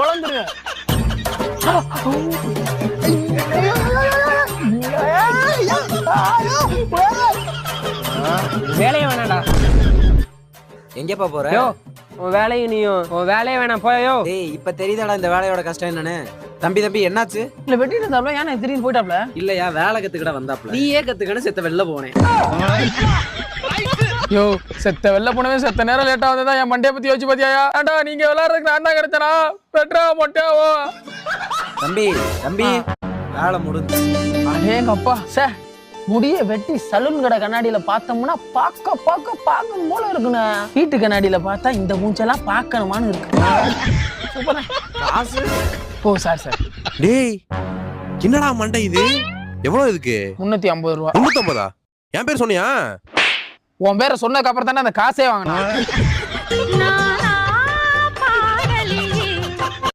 குழந்துருங்க. வேலையே வேணாடா. எங்கப்பா போற? உன் வேலையும் நீயும் உன் வேலையே வேணாம் போயோ. டேய் இப்ப தெரியுதாடா இந்த வேலையோட கஷ்டம் என்னன்னு. தம்பி என்னாச்சு? இல்ல வெட்டிட்டு இருந்தாப்ல, ஏன்னா திடீர்னு போயிட்டாப்ல. இல்லையா வேலை கத்துக்கிட வந்தாப்ல. நீயே கத்துக்கணும் செத்த வெளில போனேன். யோ செத்த வெளில போனவே செத்த நேரம் லேட்டா வந்ததா என் மண்டைய பத்தி யோசிச்சு பாத்தியா? ஏண்டா நீங்க விளையாடுறதுக்கு நான் தான் கிடைச்சனா? பெட்ரா மொட்டையாவோ. தம்பி வேலை முடிஞ்சு. அடேங்க அப்பா சார், முடிய வெட்டி சலூன் கடை கண்ணாடியில பார்த்தோம்னா பார்க்க போல இருக்குண்ணே. வீட்டு கண்ணாடியில பார்த்தா இந்த மூஞ்செல்லாம் பார்க்கணுமான்னு இருக்கு. சூப்பரா. காசு? ஓ சார். டேய் என்னடா மண்டை இது? எவ்வளவு இதுக்கு? 350 ரூபா. 350? என் பேர் சொன்னியா? உன் பேரை சொன்னதுக்கு அப்புறம் தானே அந்த காசே வாங்கினா.